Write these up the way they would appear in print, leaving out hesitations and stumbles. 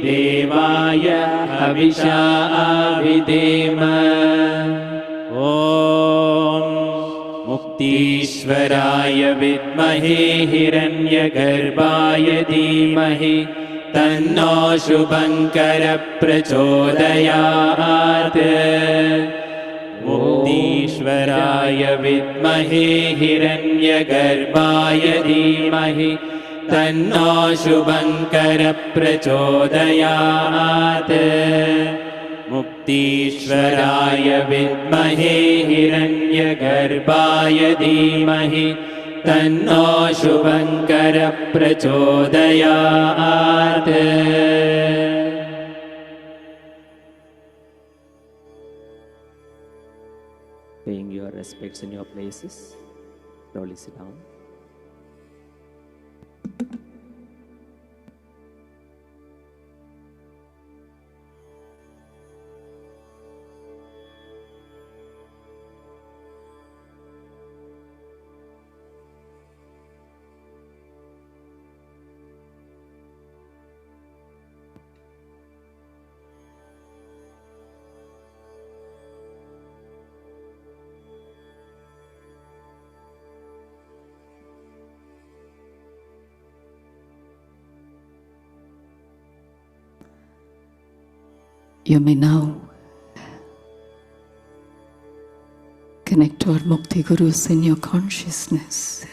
देवाय हविषा विधेम। ॐ मुक्तीश्वराय विद्महे हिरण्यगर्भाय धीमहि तन्नो शुभङ्करः प्रचोदयात्। मुक्तीश्वराय विद्महे हिरण्यगर्भाय धीमहि तन्नो शुभङ्करः प्रचोदयात्। मुक्तीश्वराय विद्महे हिरण्यगर्भाय धीमहि तन्नो शुभङ्करः प्रचोदयात्। Paying your respects in your places. Slowly sit down. You may now connect to our Mukti Gurus in your consciousness.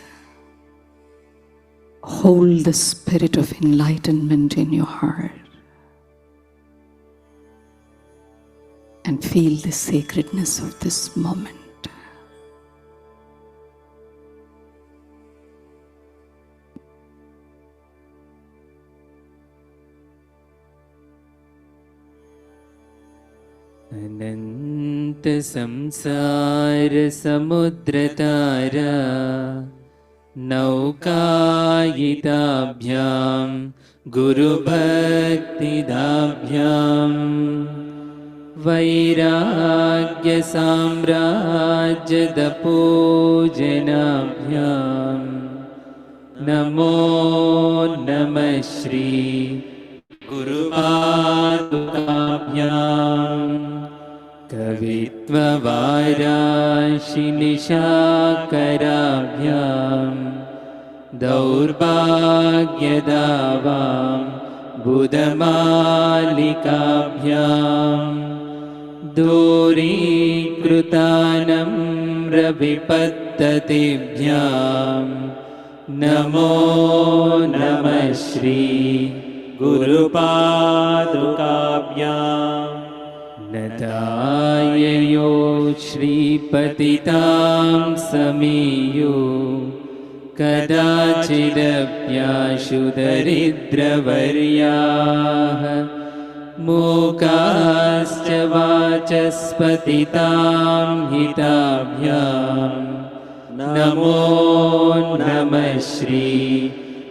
Hold the spirit of enlightenment in your heart and feel the sacredness of this moment. अनंत संसार समुद्रतारा नौकायिताभ्यां गुरुभक्तिदाभ्यां वैराग्य साम्राज्यदपूजनाभ्यां नमो नमः श्री गुरुपादुकाभ्यां कवित्ववाराशिनिशाकराभ्यां दौर्भाग्यदावां बुधमालिकाभ्यां दूरीकृतानं रविपद्धतिभ्यां नमो नमः श्री गुरुपादुकाभ्यां नताययो श्रीपतितां समीयो कदाचिदप्याशु दरिद्रवर्याः मूकाश्च वाचस्पतितां हिताभ्यां नमो नमः श्री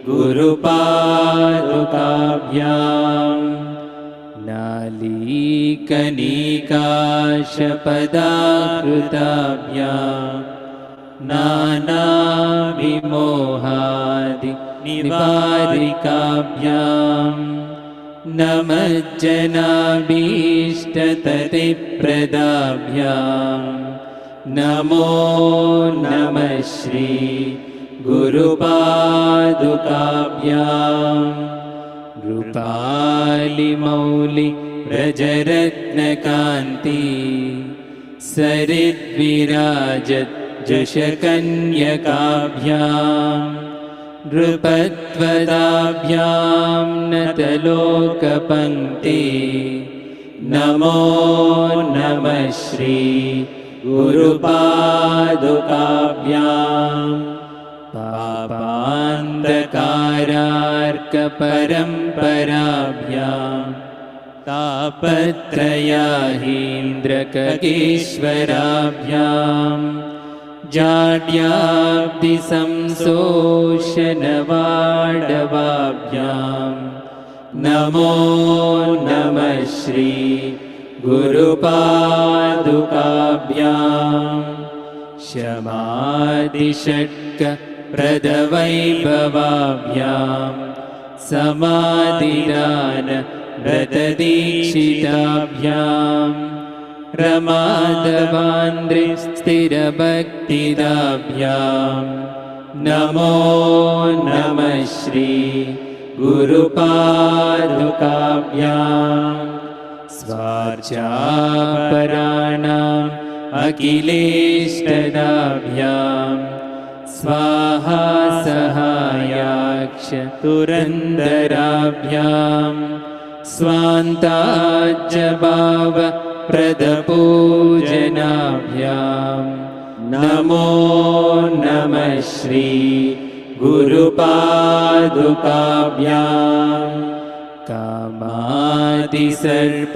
गुरुपादुकाभ्यां नालीकनिकाशपदाकृताभ्यां नानाविमोहादिनिवारिकाभ्यां नमज्जनाभीष्टततिप्रदाभ्यां नमो नमः श्री गुरुपादुकाभ्यां रूपालिमौलि व्रजरत्नकान्ति सरिद्विराजत् जशकन्यकाभ्यां नृपत्वदाभ्यां नतलोकपङ्क्ति नमो नमः श्री गुरुपादुकाभ्यां पापान्धकारार्कपरम्पराभ्यां तापत्रयाहीन्द्रकगीश्वराभ्यां जाड्याब्धिसंशोषणवाडवाभ्यां नमो नमः श्री गुरुपादुकाभ्यां शमादिषट्क प्रदवैभवाभ्यां समाधिदान व्रतदीक्षिताभ्यां रमादवान्द्रिस्थिरभक्तिदाभ्यां नमो नमः श्री गुरुपादुकाभ्यां स्वार्चापराणाम् अखिलेष्टदाभ्यां स्वाहा सहायाक्ष तुरन्दराभ्यां स्वान्ताज्जभाव प्रदपूजनाभ्यां नमो नमः श्री गुरुपादुकाभ्यां कामादिसर्प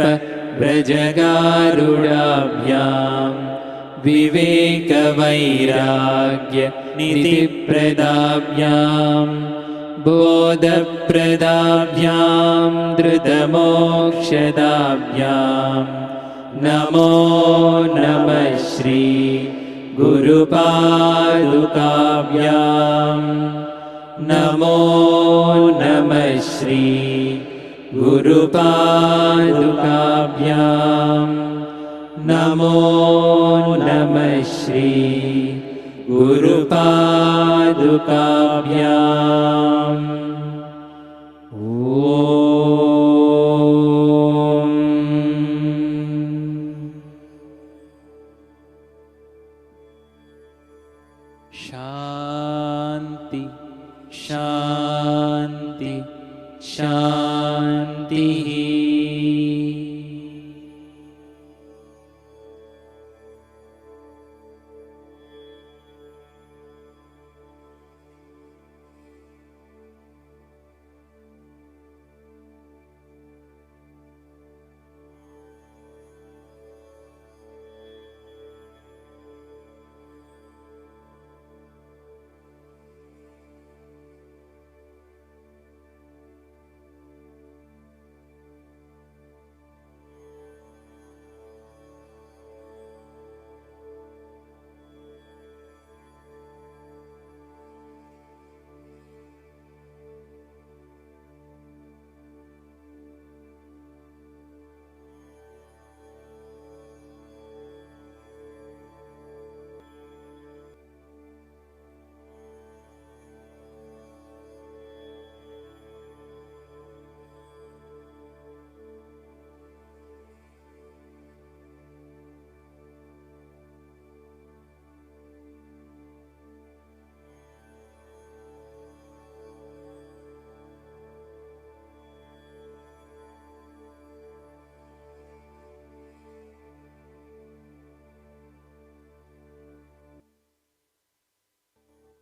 व्रजगारुडाभ्यां विवेकवैराग्य निधिप्रदाभ्यां बोधप्रदाभ्यां धृतमोक्षदाभ्यां नमो नमः श्री गुरुपादुकाभ्यां नमो नमः श्री गुरुपादुकाभ्यां नमो नमः श्री गुरुपादुकाभ्याम् ॐ शान्ति शान्ति शान्तिः।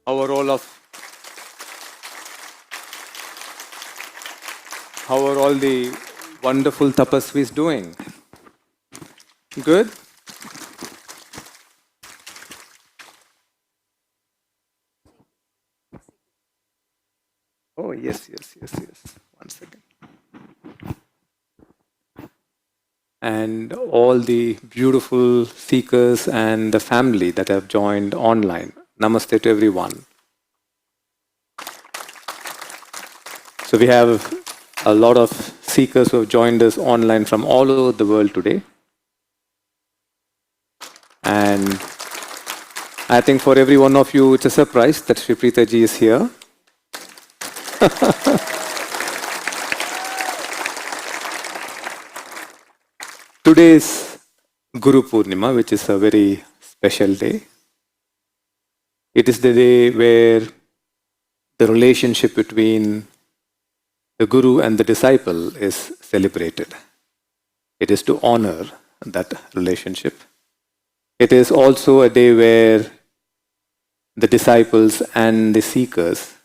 How are all the wonderful tapasvis doing? Good? Oh, yes. One second. And all the beautiful seekers and the family that have joined online. Namaste to everyone. So we have a lot of seekers who have joined us online from all over the world today. And I think for every one of you, it's a surprise that Sri Preeta ji is here. Today is Guru Purnima, which is a very special day. It is the day where the relationship between the Guru and the disciple is celebrated. It is to honor that relationship. It is also a day where the disciples and the seekers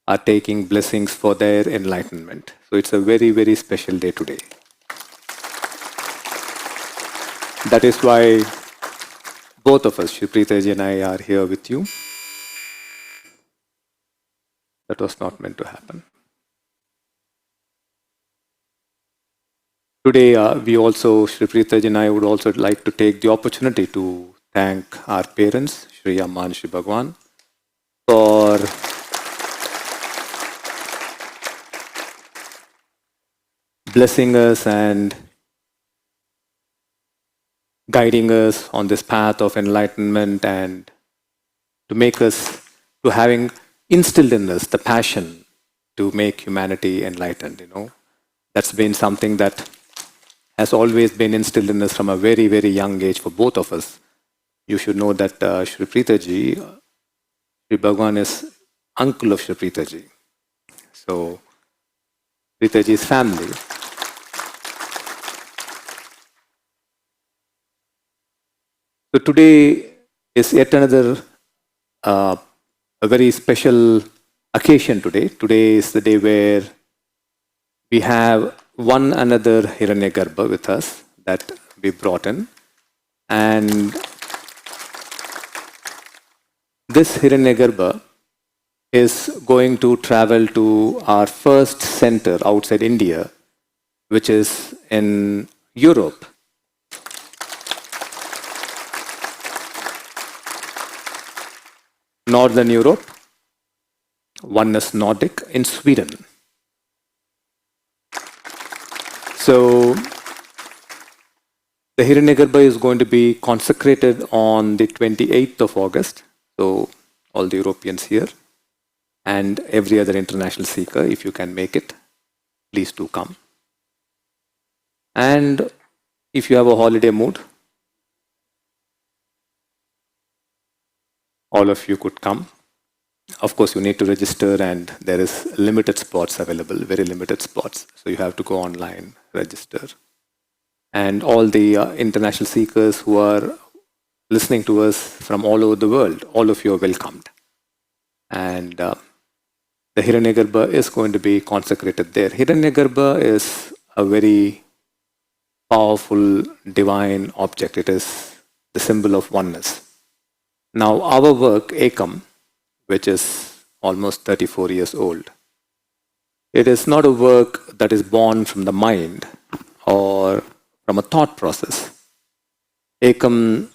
are taking blessings for their enlightenment. So it's a very, very special day today. That is why both of us, Shri Preeta ji and I, are here with you. That was not meant to happen. Today, we also, Shri Preeta ji and I would also like to take the opportunity to thank our parents, Shri Amma and Shri Bhagwan, for blessing us and guiding us on this path of enlightenment, and to make us, to having instilled in us the passion to make humanity enlightened, That's been something that has always been instilled in us from a very, very young age for both of us. You should know that Shri Preethaji, Shri Bhagwan is uncle of Shri Preethaji. So, Preethaji's family. So today is yet another a very special occasion today. Today is the day where we have one another Hiranyagarbha with us that we brought in. And this Hiranyagarbha is going to travel to our first center outside India, which is in Europe. Northern Europe, Oneness Nordic in Sweden. So, the Hiranyagarbha is going to be consecrated on the 28th of August. So, all the Europeans here and every other international seeker, if you can make it, please do come. And if you have a holiday mood, all of you could come. Of course, you need to register, and there is limited spots available, very limited spots. So you have to go online, register. And all the international seekers who are listening to us from all over the world, all of you are welcomed. And the Hiranyagarbha is going to be consecrated there. Hiranyagarbha is a very powerful divine object. It is the symbol of oneness. Now, our work, Ekam, which is almost 34 years old, it is not a work that is born from the mind or from a thought process. Ekam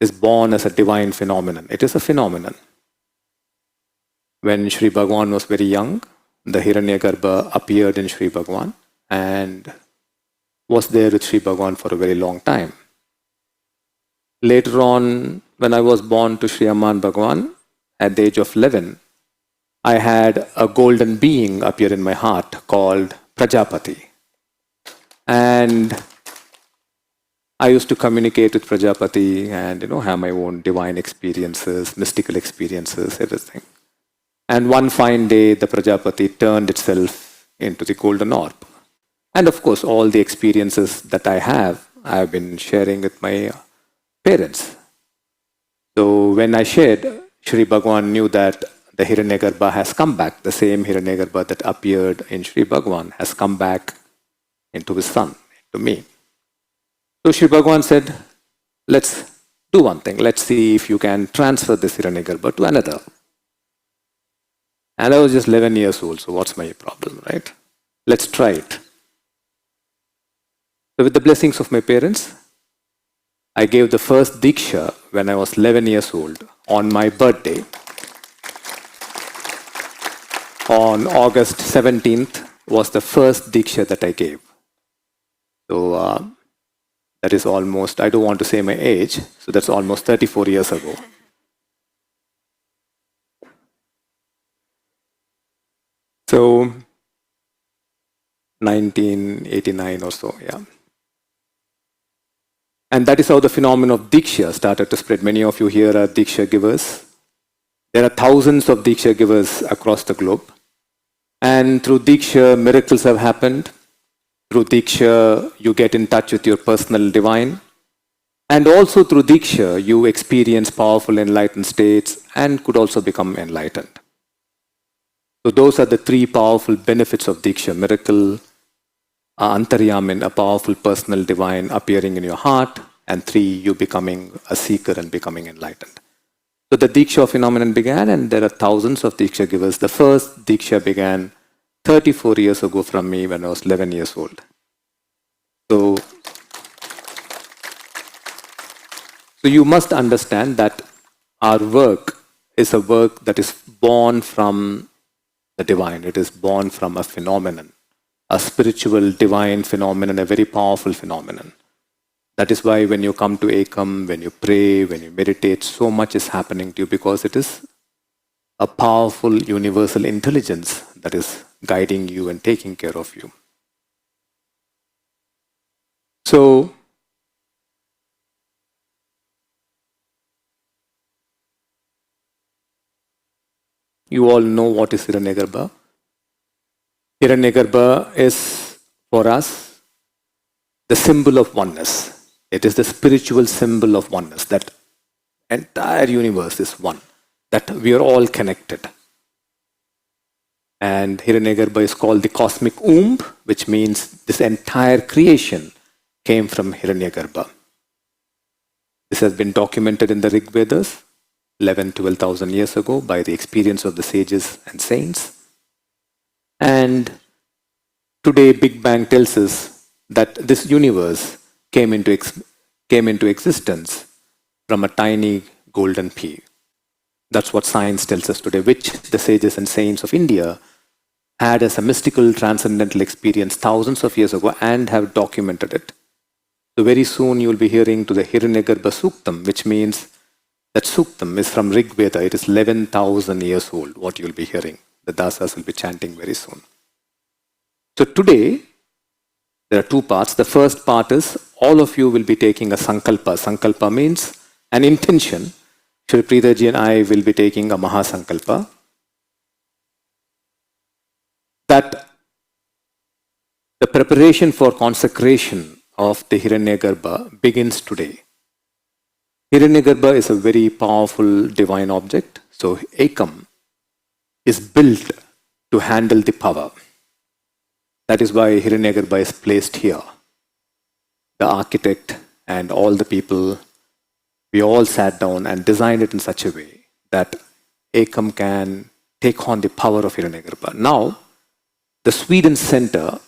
is born as a divine phenomenon. It is a phenomenon. When Shri Bhagwan was very young, the Hiranyagarbha appeared in Shri Bhagwan and was there with Shri Bhagwan for a very long time. Later on, when I was born to Shri Amman Bhagwan, at the age of 11, I had a golden being appear in my heart called Prajapati. And I used to communicate with Prajapati and have my own divine experiences, mystical experiences, everything. And one fine day, the Prajapati turned itself into the golden orb. And of course, all the experiences that I have been sharing with my parents. So when I shared, Shri Bhagwan knew that the Hiranyagarbha has come back. The same Hiranyagarbha that appeared in Shri Bhagwan has come back into his son, into me. So Shri Bhagwan said, let's do one thing. Let's see if you can transfer this Hiranyagarbha to another. And I was just 11 years old, so what's my problem, right? Let's try it. So with the blessings of my parents, I gave the first Diksha when I was 11 years old on my birthday. On August 17th was the first Diksha that I gave. So that is almost, I don't want to say my age, so that's almost 34 years ago. So 1989 or so, yeah. And that is how the phenomenon of Diksha started to spread. Many of you here are Diksha givers. There are thousands of Diksha givers across the globe. And through Diksha, miracles have happened. Through Diksha, you get in touch with your personal divine. And also through Diksha, you experience powerful enlightened states and could also become enlightened. So those are the three powerful benefits of Diksha. Miracle, Antaryamin, a powerful personal divine appearing in your heart, and 3, you becoming a seeker and becoming enlightened. So the Diksha phenomenon began, and there are thousands of Diksha givers. The first Diksha began 34 years ago from me when I was 11 years old. So you must understand that our work is a work that is born from the divine. It is born from a phenomenon, a spiritual, divine phenomenon, a very powerful phenomenon. That is why when you come to Ekam, when you pray, when you meditate, so much is happening to you because it is a powerful universal intelligence that is guiding you and taking care of you. So, you all know what is Hiranyagarbha. Hiranyagarbha is for us the symbol of oneness. It is the spiritual symbol of oneness, that entire universe is one, that we are all connected. And Hiranyagarbha is called the cosmic womb, which means this entire creation came from Hiranyagarbha. This has been documented in the Rig Vedas 11,000-12,000 years ago by the experience of the sages and saints. And today Big Bang tells us that this universe came into existence from a tiny golden pea. That's what science tells us today, which the sages and saints of India had as a mystical transcendental experience thousands of years ago and have documented it. So very soon you will be hearing to the Hiranyagarbha Suktam, which means that Suktam is from Rig Veda. It is 11,000 years old, what you will be hearing. The Dasas will be chanting very soon. So today, there are two parts. The first part is all of you will be taking a Sankalpa. Sankalpa means an intention. Shri Pridaji and I will be taking a Mahasankalpa. That the preparation for consecration of the Hiranyagarbha begins today. Hiranyagarbha is a very powerful divine object. So Ekam is built to handle the power. That is why Hiranyagarbha is placed here. The architect and all the people, we all sat down and designed it in such a way that Ekam can take on the power of Hiranyagarbha. Now, the Sweden center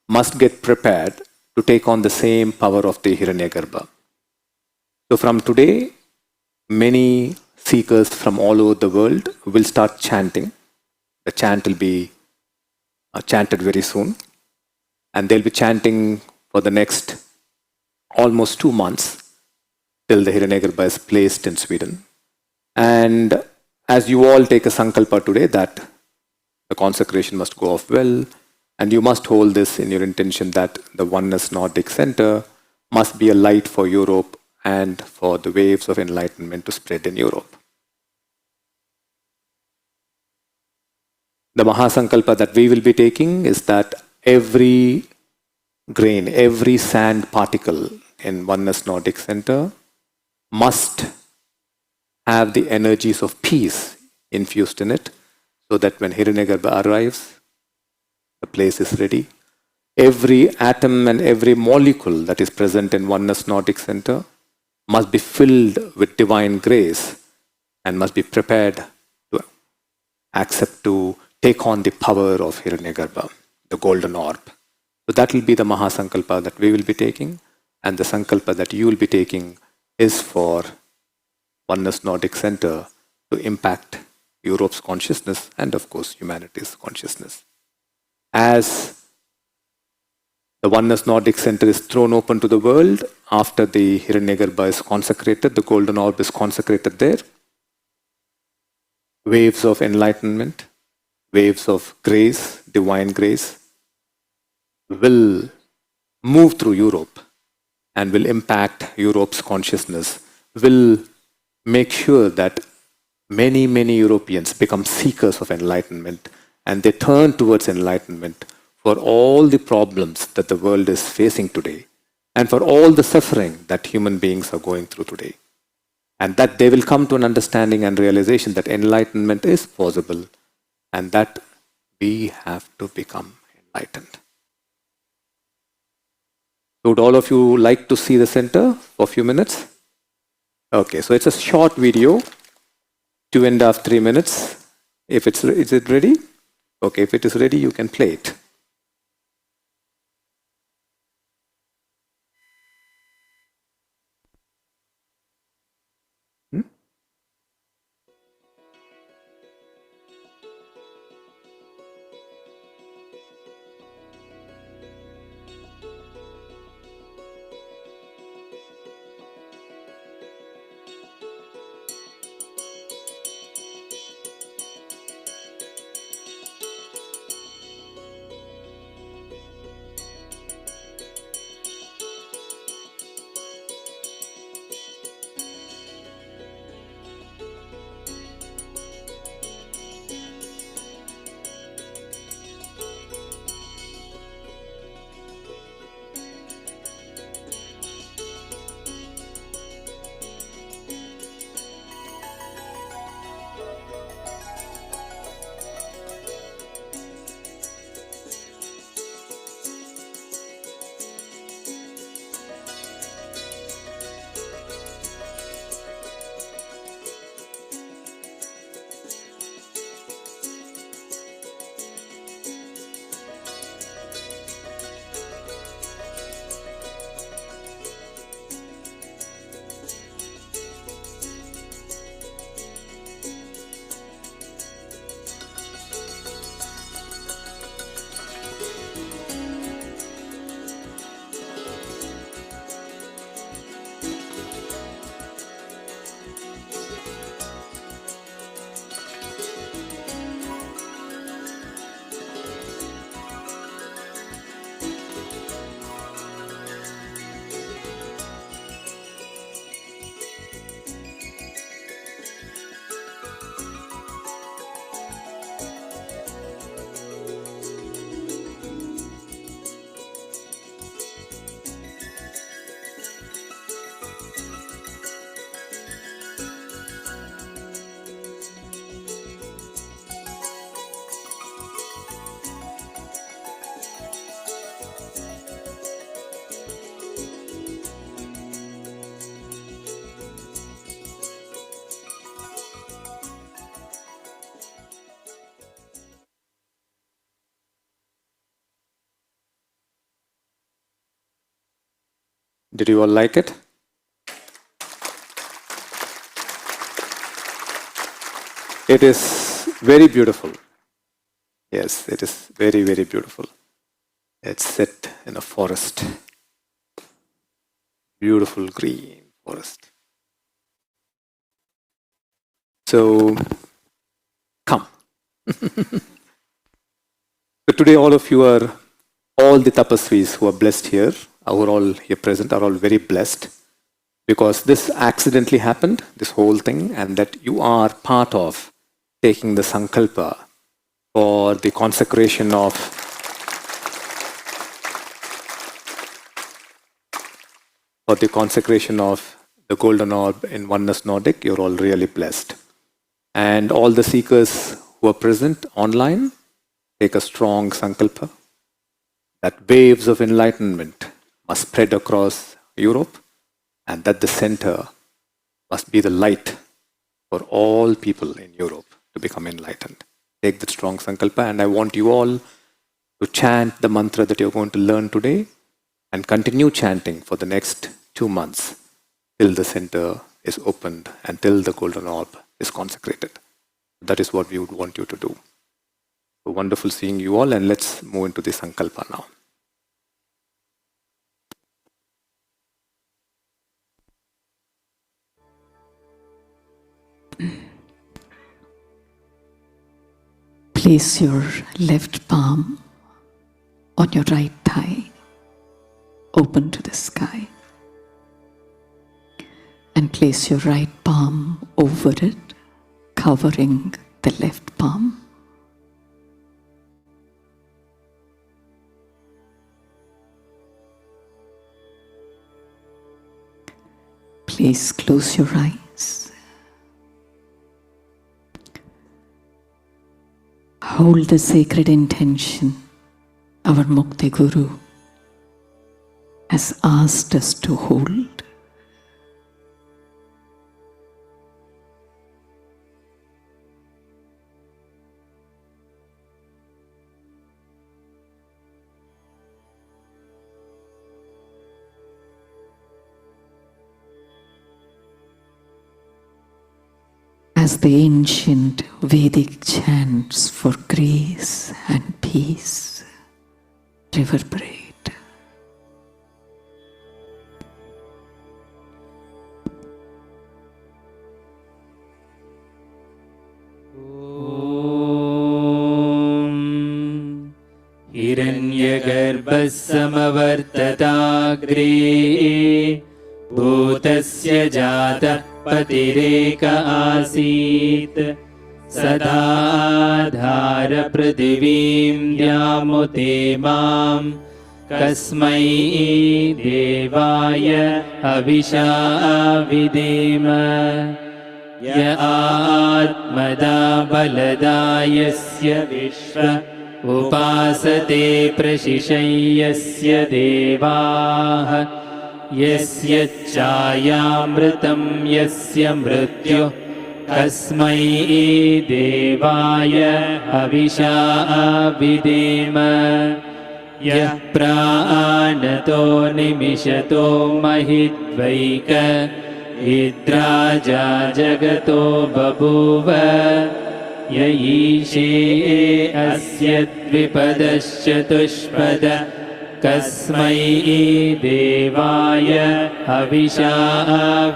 must get prepared to take on the same power of the Hiranyagarbha. So from today, many seekers from all over the world will start chanting. The chant will be chanted very soon. And they'll be chanting for the next almost 2 months till the Hiranyagarbha is placed in Sweden. And as you all take a Sankalpa today that the consecration must go off well, and you must hold this in your intention that the Oneness Nordic Center must be a light for Europe and for the waves of enlightenment to spread in Europe. The Mahasankalpa that we will be taking is that every grain, every sand particle in Oneness Nordic Center must have the energies of peace infused in it, so that when Hiranyagarbha arrives, the place is ready. Every atom and every molecule that is present in Oneness Nordic Center must be filled with divine grace and must be prepared to accept, to take on the power of Hiranyagarbha, the golden orb. So that will be the Mahasankalpa that we will be taking, and the Sankalpa that you will be taking is for Oneness Nordic Center to impact Europe's consciousness and of course humanity's consciousness. As the Oneness Nordic Center is thrown open to the world after the Hiranyagarbha is consecrated, the golden orb is consecrated there, waves of enlightenment, waves of grace, divine grace, will move through Europe and will impact Europe's consciousness, will make sure that many, many Europeans become seekers of enlightenment, and they turn towards enlightenment for all the problems that the world is facing today and for all the suffering that human beings are going through today. And that they will come to an understanding and realization that enlightenment is possible and that we have to become enlightened. So would all of you like to see the center for a few minutes? Okay, so it's a short video, 2.5, 3 minutes. Is it ready? Okay, if it is ready, you can play it. Did you all like it? It is very beautiful. Yes, it is very, very beautiful. It's set in a forest. Beautiful green forest. So, come. But today all of you are, all the tapasvis who are blessed here, who are all here present, are all very blessed because this accidentally happened, this whole thing, and that you are part of taking the sankalpa for the consecration of the golden orb in Oneness Nordic. You're all really blessed. And all the seekers who are present online, take a strong sankalpa that waves of enlightenment must spread across Europe and that the center must be the light for all people in Europe to become enlightened. Take that strong sankalpa, and I want you all to chant the mantra that you're going to learn today and continue chanting for the next 2 months till the center is opened and till the golden orb is consecrated. That is what we would want you to do. So wonderful seeing you all, and let's move into the sankalpa now. Place your left palm on your right thigh, open to the sky. And place your right palm over it, covering the left palm. Please close your eyes. Hold the sacred intention our Mukti Guru has asked us to hold. As the ancient Vedic chants for grace and peace reverberate. हिरण्यगर्भः समवर्तताग्रे भूतस्य जातः पतिरेक आसीत् सदाधार पृथिवीं द्यामुते मां कस्मै देवाय हविषा विधेम य आत्मदा बलदायस्य विश्व उपासते प्रशिशय्यस्य देवाः यस्य चायामृतं यस्य मृत्युः कस्मै देवाय हविषा विधेम यः प्राणतो निमिषतो महिद्वैक इद्राजा जगतो बभूव य ईशे अस्य द्विपदश्चतुष्पद कस्मै देवाय हविषा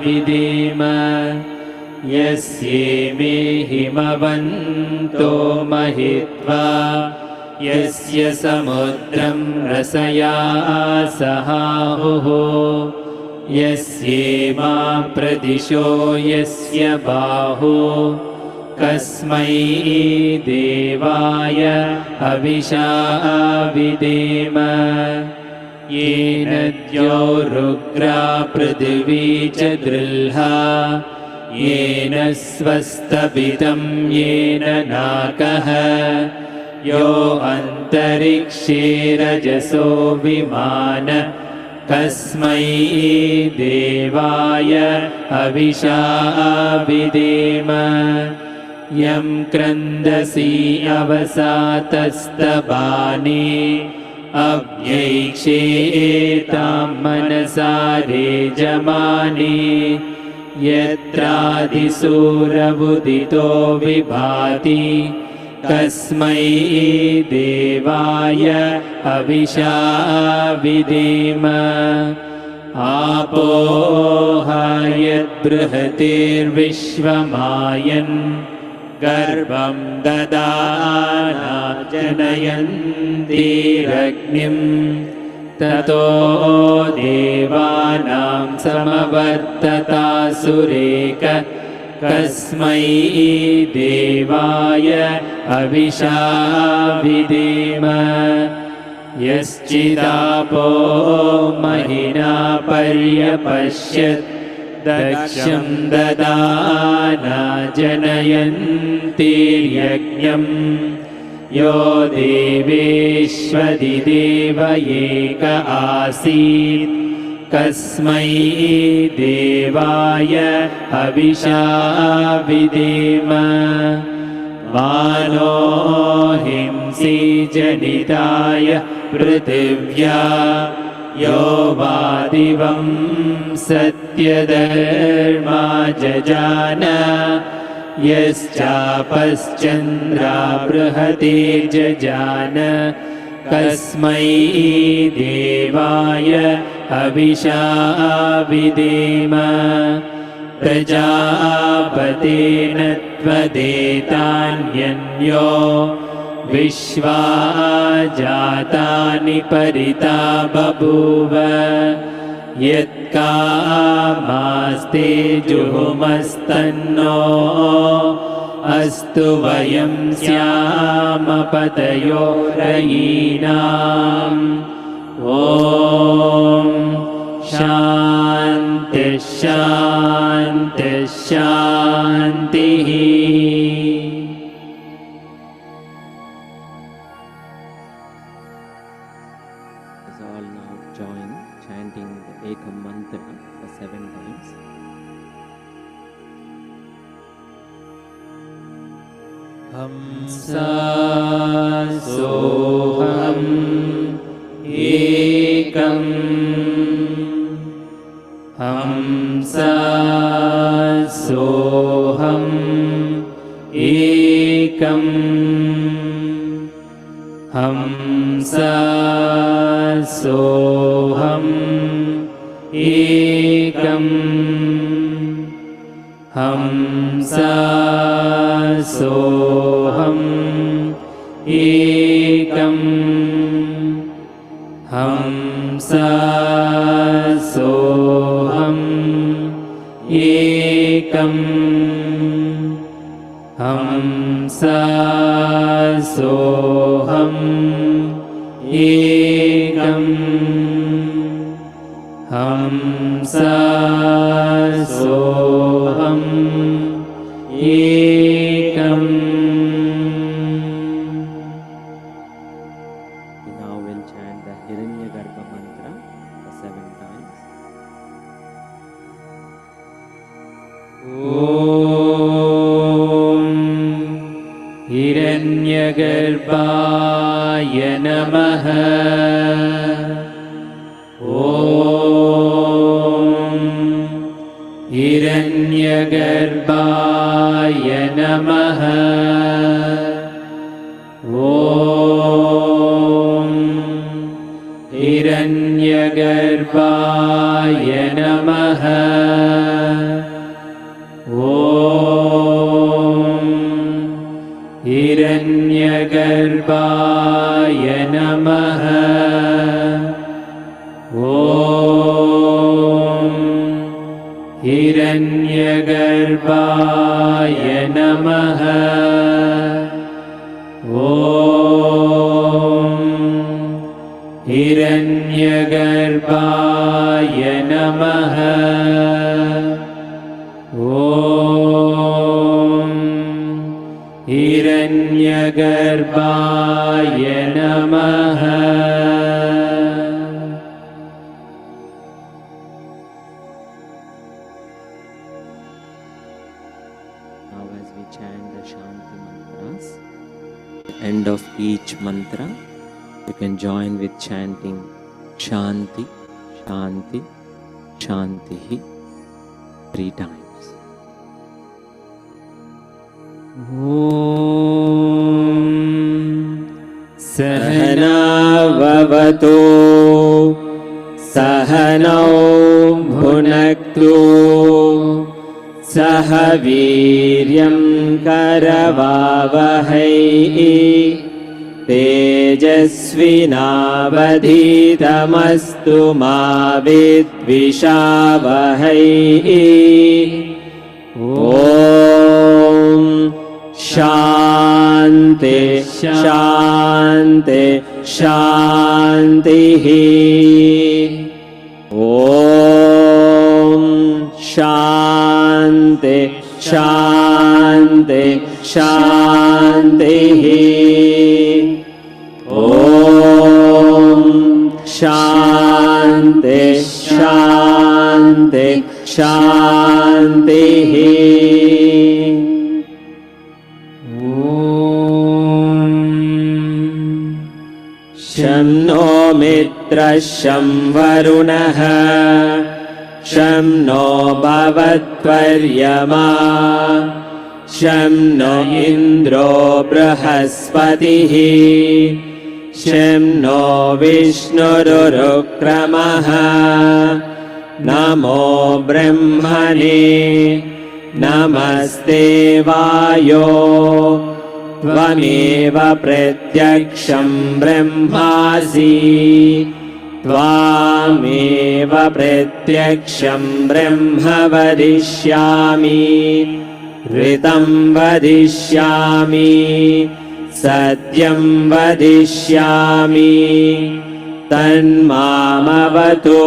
विधेम यस्येमे हिमवन्तो महित्वा यस्य समुद्रं रसया सहाहुः यस्येमा प्रदिशो यस्य बाहो कस्मै देवाय हविषा विधेम येन द्यौरुग्रा पृथिवी च दृल्हा येन स्वस्तभितं येन नाकः यो अन्तरिक्षे रजसो विमान कस्मै देवाय हविषा विधेम यं क्रन्दसि अवसातस्तबाने अव्यैक्षेतां मनसा रेजमाने यत्रादिसूरबुदितो विभाति कस्मै देवाय हविषा विधेम आपोह यद्बृहतिर्विश्वमायन् गर्भं ददाना जनयन्तीरग्निं ततो देवानां समवर्ततासुरेक कस्मै देवाय हविषा विधेम यश्चिदापो महिना पर्यपश्यत् दक्षं ददाना जनयन्तीर्यज्ञं यो देवेष्वधिदेव एक आसीत् कस्मै देवाय हविषा विधेम मानो हिंसी जनिताय पृथिव्या यो वा दिवं सत्यधर्मा जजान यश्चापश्चन्द्रा बृहते जजान कस्मै देवाय हविषा विधेम प्रजापतेन त्वदेतान्यन्यो विश्वा जातानि परिता बभूव यत्कामास्ते जुहुमस्तन्नो अस्तु वयं स्याम पतयो रयीनाम् ॐ शान्ति शान्ति शान्तिः Let's all now join chanting the Ekam mantra for 7 times. Hamsa soham ekam Hamsa soham ekam Hamsa soham ekam Hamsa soham ekam Hamsa soham ekam Hamsa soham ekam Hamsa soham ekam. Now we'll chant the Hiranyagarbha mantra for 7 times. ॐ हिरण्यगर्भाय नमः ॐ हिरण्यगर्भाय नमः ॐ हिरण्यगर्भाय नमः ॐ हिरण्यगर्भाय नमः ॐ हिरण्यगर्भाय नमः ॐ हिरण्यगर्भाय नमः ॐ हिरण्यगर्भाय नमः. Now as we chant the Shanti mantras, at the end of each mantra, You can join with chanting Shanti, Shanti, Shantihi 3 times. सहनाववतु सहनौ भुनक्तु सह वीर्यं करवावहै तेजस्विनावधीतमस्तु मा विद्विषावहै ॐ शान्ति शान्ति शान्तिः ॐ शान्ति शान्ति शान्तिः ॐ शान्ति शान्ति शान्तिः शं नो मित्रः शं वरुणः शं नो भवत्वर्यमा शं नो इन्द्रो बृहस्पतिः शं नो विष्णुरुक्रमः नमो ब्रह्मणे नमस्ते वायो त्वमेव प्रत्यक्षं ब्रह्मासि त्वामेव प्रत्यक्षं ब्रह्म वदिष्यामि ऋतं वदिष्यामि सत्यं वदिष्यामि तन्मामवतु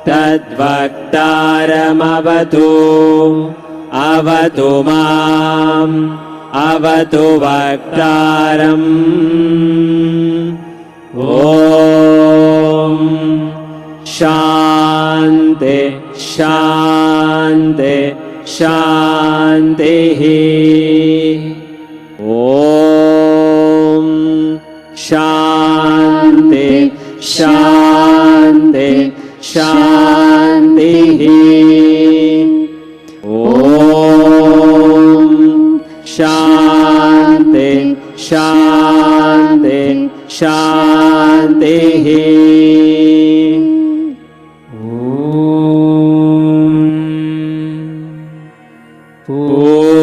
तद्वक्तारमवतु अवतु माम् अवतु वक्तारम् ॐ शान्ति शान्ति शान्तिः ॐ शान्ति शान्ति शान्तिः ॐ शान्ति शान्ति शान्तिः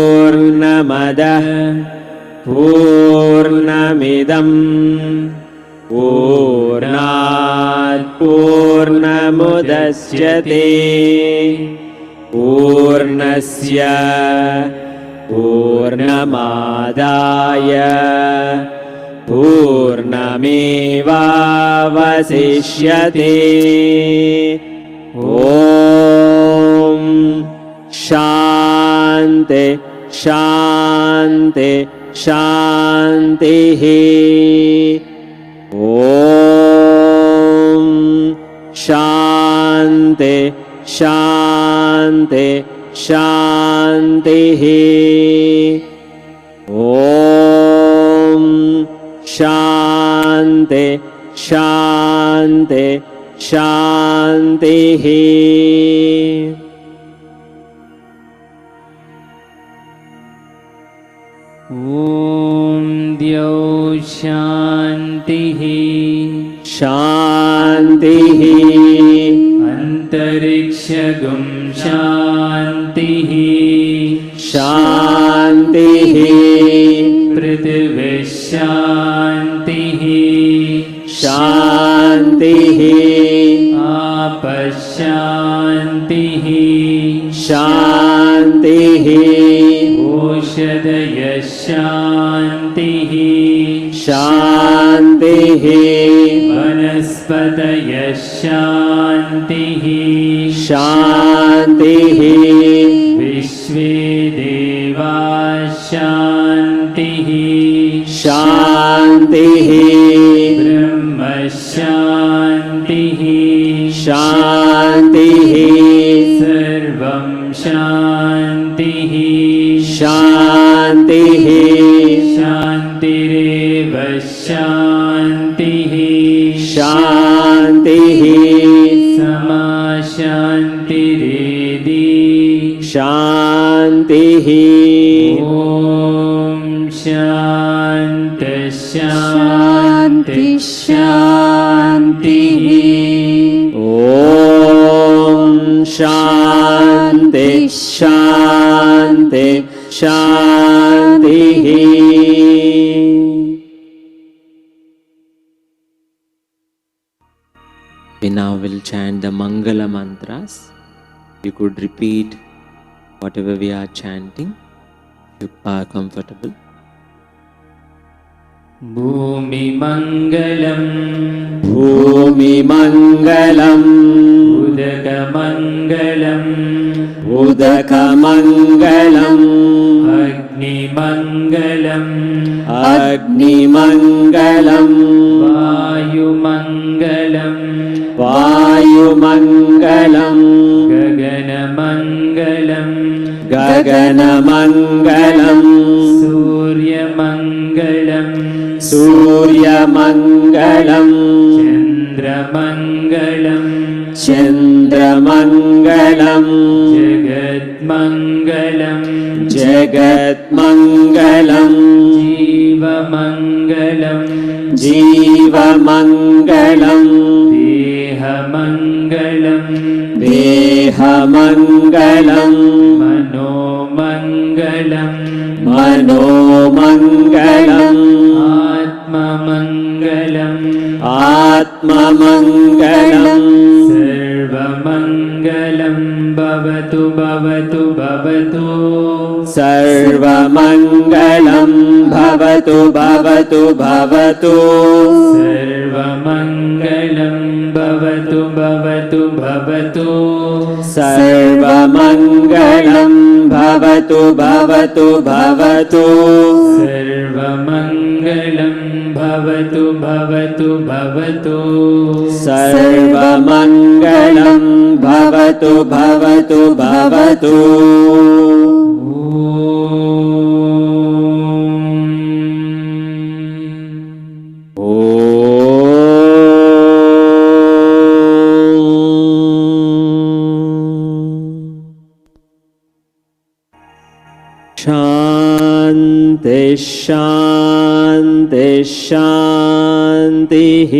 पूर्णमदः पूर्णमिदं पूर्णात् पूर्णमुदच्यते पूर्णस्य पूर्णमादाय पूर्णमेवावशिष्यते ॐ शान्ति शान्ति शान्तिः ॐ शान्ति शान्ति शान्तिः ॐ शान्ति शान्ति शान्तिः ॐ द्यौ शान्तिः शान्तिः अन्तरिक्षगुं शान्तिः शान्तिः पृथिवी शान्तिः शान्तिः आपशान्तिः शान्तिः ओषधयः शान्तिः शान्तिः वनस्पतयः शान्तिः शान्तिः विश्वे देवाः शान्तिः शान्तिः ब्रह्म शान्तिः शान्तिः सर्वं शान्तिः शान्तिः शान्तिरेव शान्तिः शान्तिः समा शान्तिरेधि शान्तिः ॐ शान्त शान्ति शान्तिः ॐ शान्ति शान्ति शान्तिः We now will chant the Mangala mantras. You could repeat whatever we are chanting if you are comfortable. भूमिमङ्गलम् भूमिमङ्गलम् उदकमङ्गलम् उदकमङ्गलम् अग्निमङ्गलम् अग्निमङ्गलम् वायुमङ्गलम् वायुमङ्गलम् गगनमङ्गलम् गगनमङ्गलम् सूर्यमङ्गलम् सूर्यमङ्गलम् चन्द्रमङ्गलम् चन्द्रमङ्गलम् जगद्मङ्गलम् जगत्मङ्गलम् जीवमङ्गलम् जीवमङ्गलम् देहमङ्गलम् देहमङ्गलम् मनोमङ्गलम् मनोमङ्गलम् आत्ममङ्गलम् आत्ममङ्गलम् सर्वमङ्गलं भवतु भवतु भवतु सर्वमङ्गलं भवतु भवतु भवतु सर्वमङ्गलं भवतु भवतु भवतु सर्वमङ्गलं भवतु भवतु भवतु सर्वमङ्गलं भवतु भवतु भवतु सर्वमङ्गलं भवतु भवतु भवतु शान्ति शान्ति शान्तिः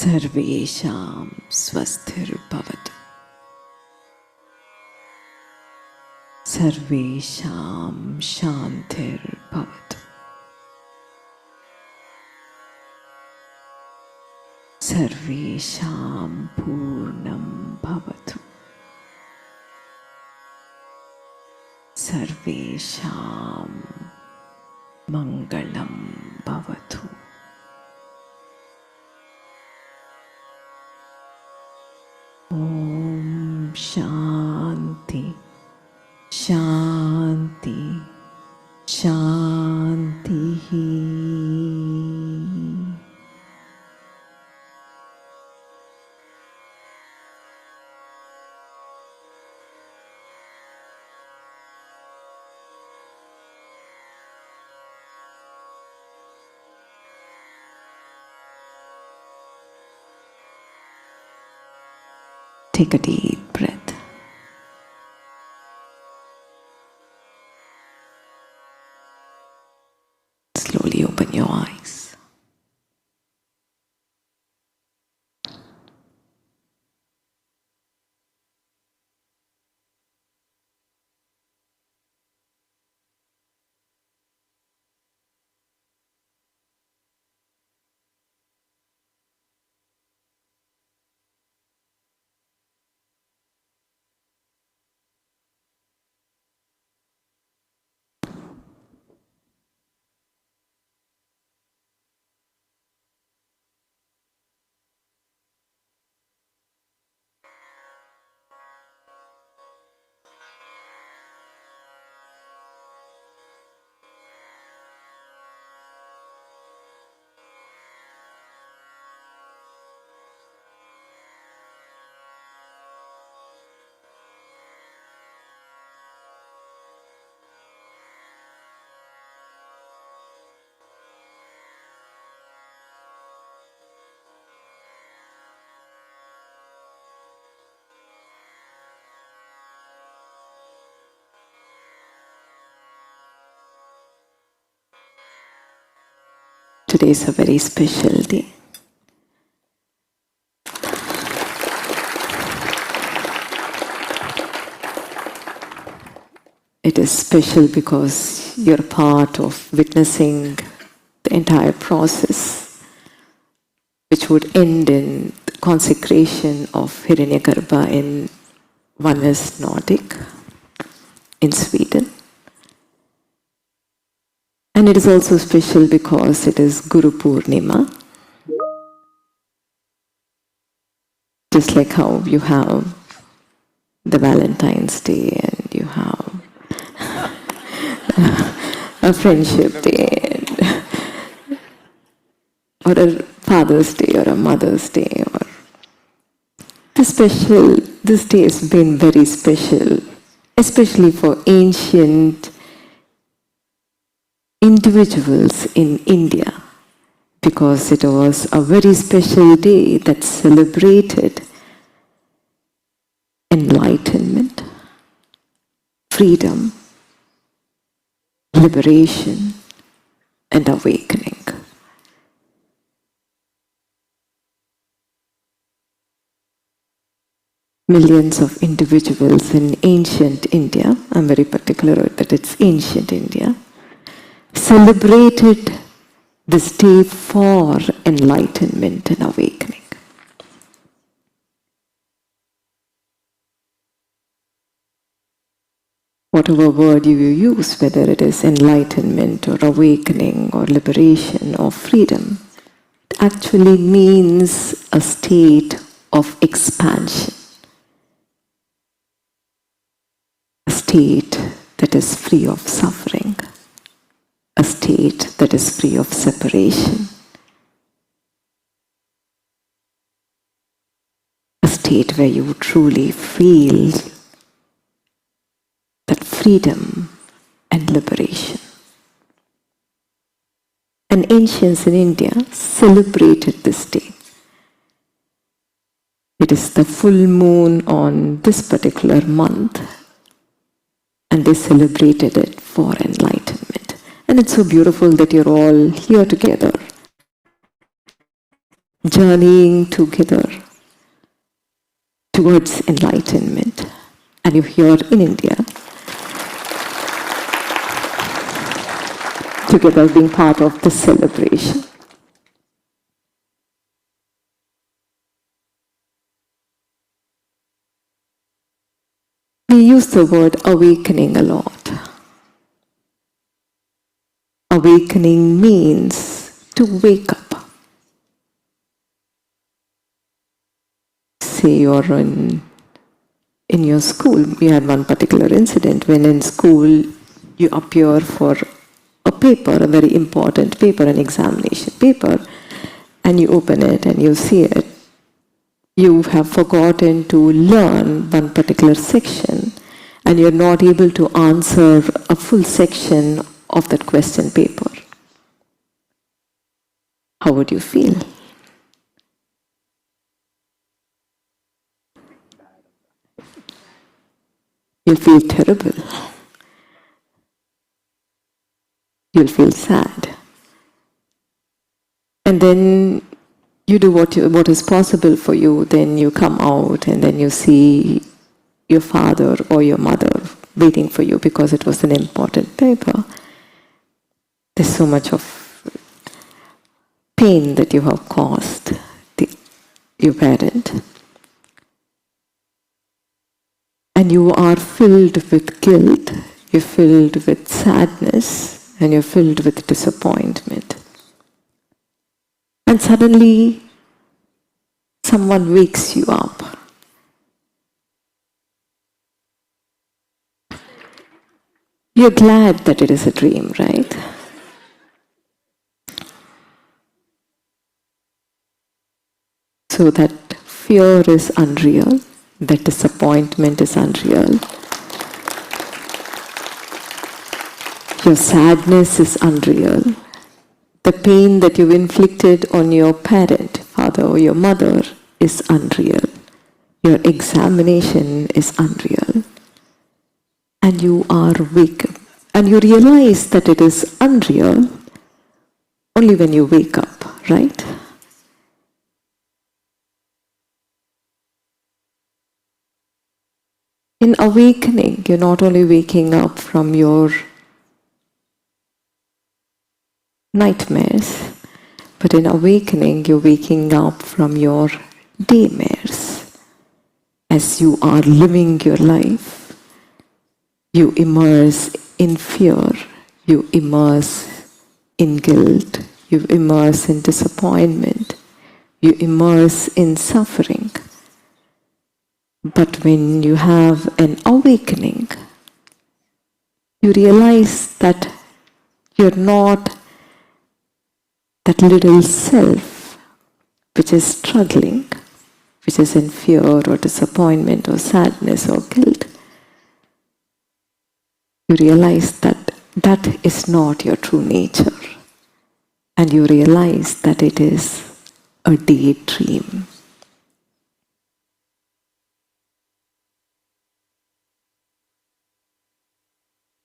सर्वेषां स्वस्तिर्भवतु सर्वेषां शान्तिर्भवतु सर्वेषां पूर्णं भवतु सर्वेषां मङ्गलं भवतु ॐ शान्ति शान्ति शान्तिः Take a deep breath. Slowly open your eyes. today is a very special day. It is special because you're part of witnessing the entire process, which would end in the consecration of Hiranyagarbha in Oneness Nordic in Sweden. And it is also special because it is Guru Purnima. Just like how you have the Valentine's Day and you have a Friendship Day or a Father's Day or a Mother's Day, or this day has been very special, especially for ancient individuals in India, because it was a very special day that celebrated enlightenment, freedom, liberation, and awakening. Millions of individuals in ancient India, I'm very particular that it's ancient India, celebrated this day for enlightenment and awakening. Whatever word you use, whether it is enlightenment or awakening or liberation or freedom, it actually means a state of expansion, a state that is free of suffering, a state that is free of separation, a state where you truly feel that freedom and liberation. And ancients in India celebrated this day. It is the full moon on this particular month, and they celebrated it for enlightenment. And it's so beautiful that you're all here together, journeying together towards enlightenment. And you're here in India, together being part of this celebration. We use the word awakening a lot. Awakening means to wake up. Say you're in your school. We had one particular incident when in school you appear for a paper, a very important paper, an examination paper, and you open it and you see it. You have forgotten to learn one particular section and you're not able to answer a full section of that question paper. How would you feel? You'll feel terrible. You'll feel sad. And then you do what is possible for you, then you come out and then you see your father or your mother waiting for you because it was an important paper. There's so much of pain that you have caused your parent. And you are filled with guilt, you're filled with sadness, and you're filled with disappointment. And suddenly, someone wakes you up. You're glad that it is a dream, right? So that fear is unreal, that disappointment is unreal. Your sadness is unreal. The pain that you've inflicted on your parent, father or your mother, is unreal. Your examination is unreal. And you are weak. And you realize that it is unreal only when you wake up, right? In awakening, you're not only waking up from your nightmares, but in awakening, you're waking up from your daymares. As you are living your life, you immerse in fear, you immerse in guilt, you immerse in disappointment, you immerse in suffering. But when you have an awakening, you realize that you're not that little self which is struggling, which is in fear or disappointment or sadness or guilt. You realize that that is not your true nature. And you realize that it is a daydream.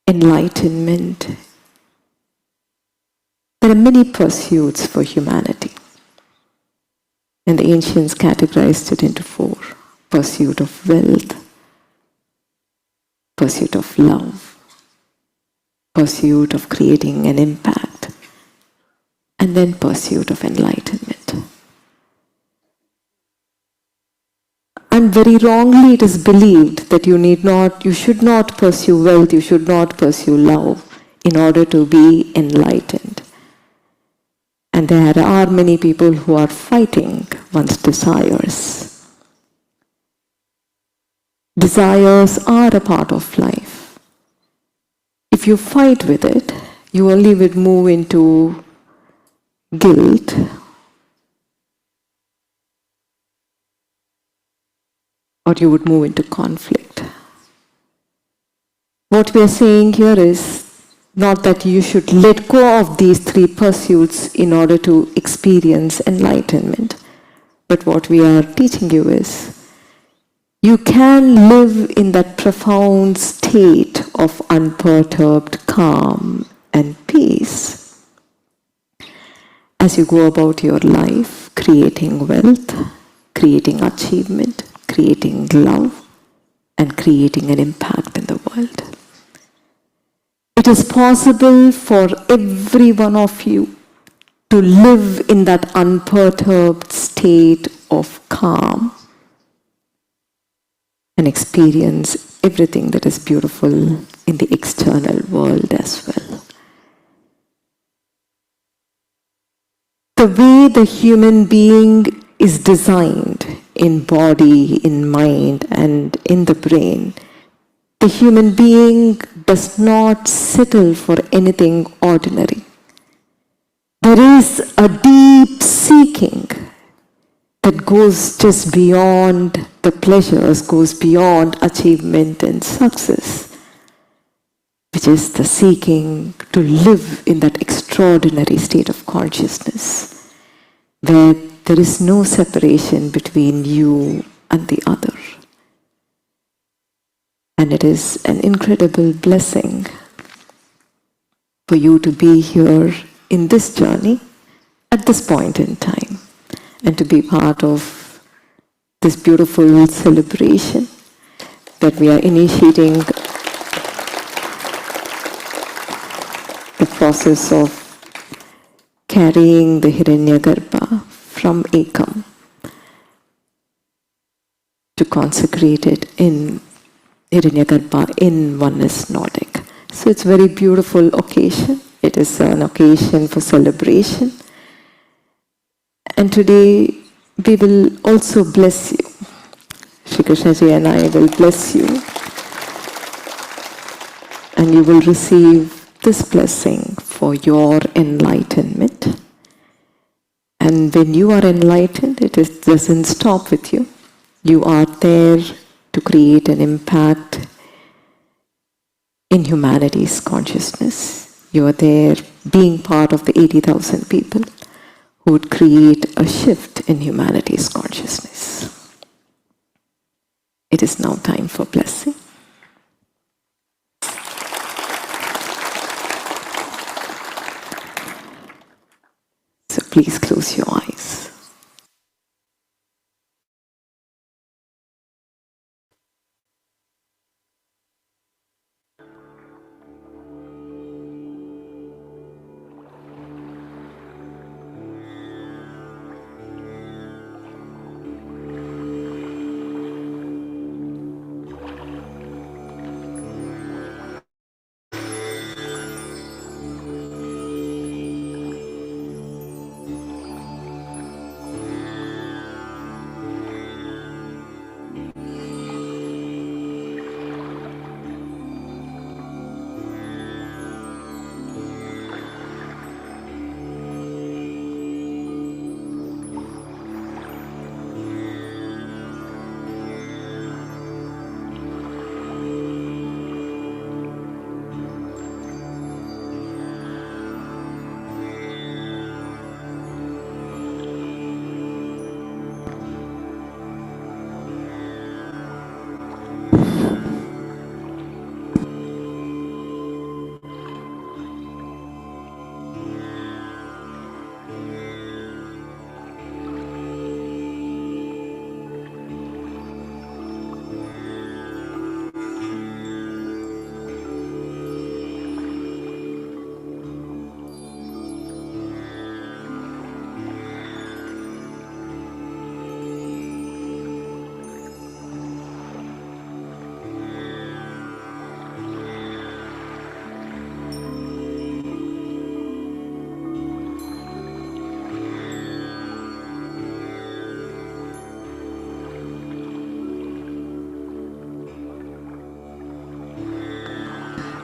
Enlightenment. There are many pursuits for humanity. And the ancients categorized it into 4. Pursuit of wealth, pursuit of love, pursuit of creating an impact, and then pursuit of enlightenment. And very wrongly it is believed that you should not pursue wealth, you should not pursue love in order to be enlightened. And there are many people who are fighting one's desires. Desires are a part of life. If you fight with it, you only would move into guilt, or you would move into conflict. What we are saying here is not that you should let go of these 3 pursuits in order to experience enlightenment. But what we are teaching you is you can live in that profound state of unperturbed calm and peace as you go about your life, creating wealth, creating achievement, creating love, and creating an impact in the world. It is possible for every one of you to live in that unperturbed state of calm and experience everything that is beautiful in the external world as well. The way the human being is designed in body, in mind, and in the brain, the human being does not settle for anything ordinary. There is a deep seeking that goes just beyond the pleasures, goes beyond achievement and success, which is the seeking to live in that extraordinary state of consciousness, where there is no separation between you and the other. And it is an incredible blessing for you to be here in this journey at this point in time and to be part of this beautiful celebration that we are initiating the process of carrying the Hiranyagarbha from Ekam to consecrate it in Hiranyagarbha in Oneness Nordic. So it's a very beautiful occasion. It is an occasion for celebration. And today we will also bless you. Shri Krishnaji and I will bless you. And you will receive this blessing for your enlightenment. And when you are enlightened, it doesn't stop with you. You are there to create an impact in humanity's consciousness. You are there being part of the 80,000 people who would create a shift in humanity's consciousness. It is now time for blessing. Please close your eyes.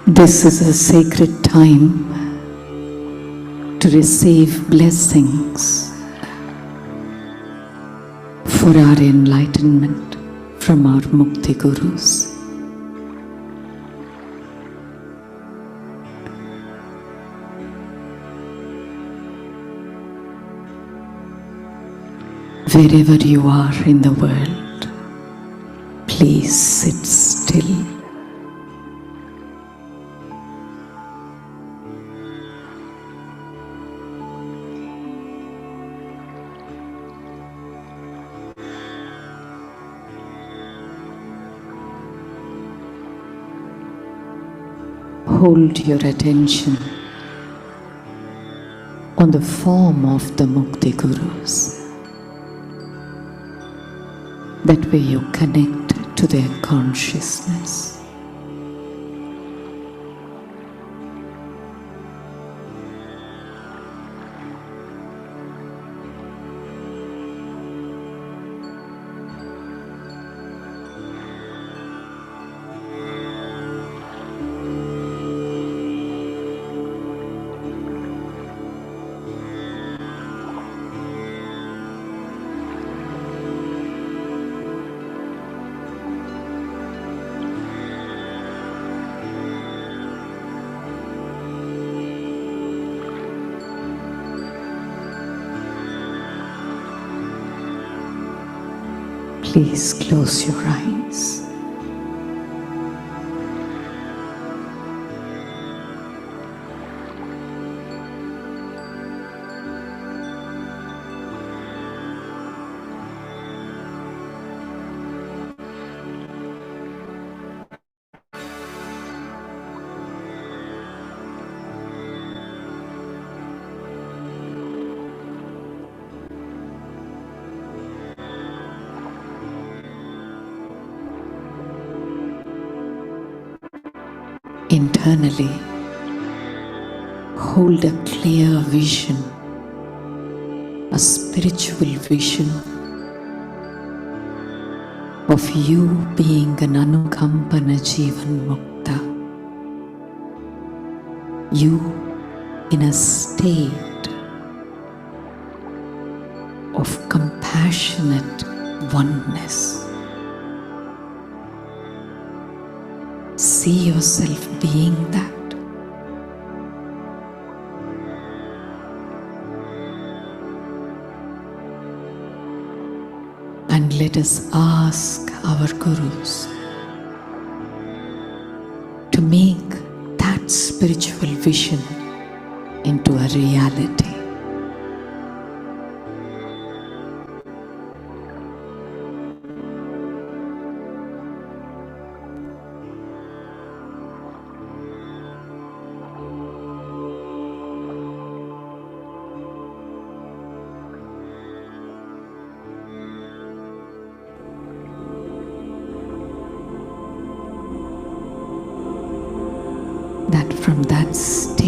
This is a sacred time to receive blessings for our enlightenment from our Mukti Gurus. Wherever you are in the world, please sit still. Hold your attention on the form of the Mukti Gurus. That way you connect to their consciousness. Please close your eyes. Internally, hold a clear vision, a spiritual vision of you being an Anukampana Jivan Mukta. You in a state of compassionate oneness. See yourself being that. And let us ask our Gurus to make that spiritual vision into a reality.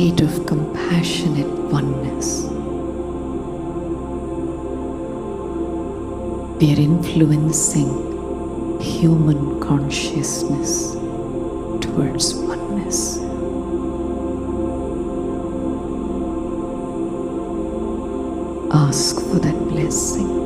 state of compassionate oneness. We are influencing human consciousness towards oneness. Ask for that blessing.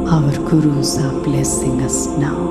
Our gurus are blessing us now.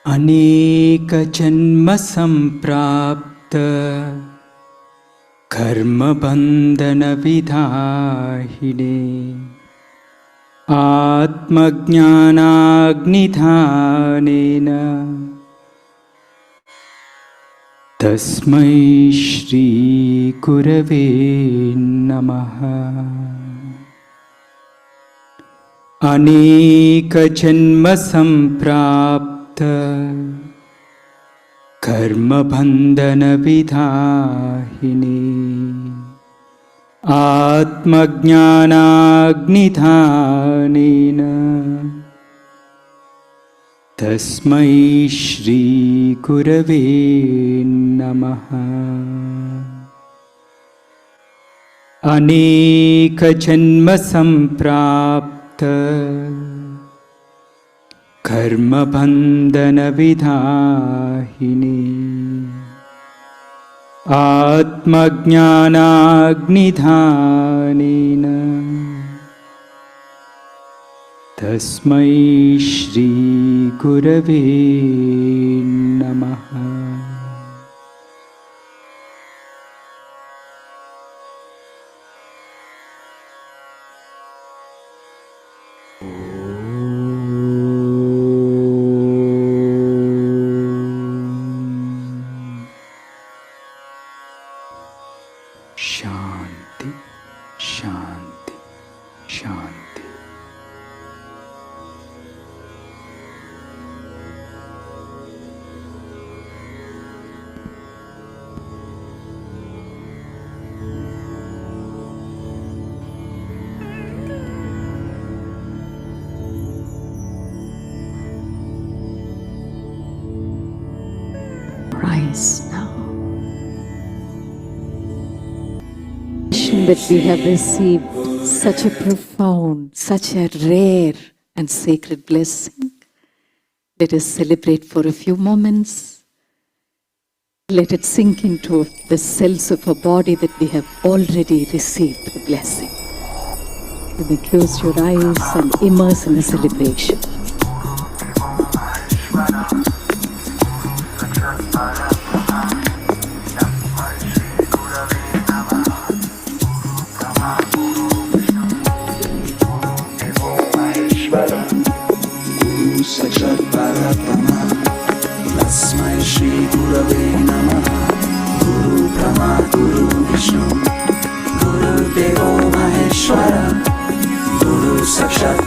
अनेक जन्म संप्राप्त कर्म बंधन विधाहिने आत्मज्ञानाग्निधानेन तस्मै श्री गुरवे नमः। अनेक जन्म संप्राप्त कर्म बंधन विधाहिने आत्मज्ञानाग्निधानेन तस्मै श्री गुरवे नमः। अनेक जन्म संप्राप्त कर्म बंधन विधाहिने आत्मज्ञानाग्निधानेन तस्मै श्री गुरवे नमः। शांति शांति शांति। Rise now. That we have received such a profound, such a rare and sacred blessing. Let us celebrate for a few moments. Let it sink into the cells of our body that we have already received the blessing. You may close your eyes and immerse in the celebration. तस्मै श्री गुरवे नमः। गुरु ब्रह्मा गुरु विष्णु गुरुदेवो महेश्वर गुरु साक्षात्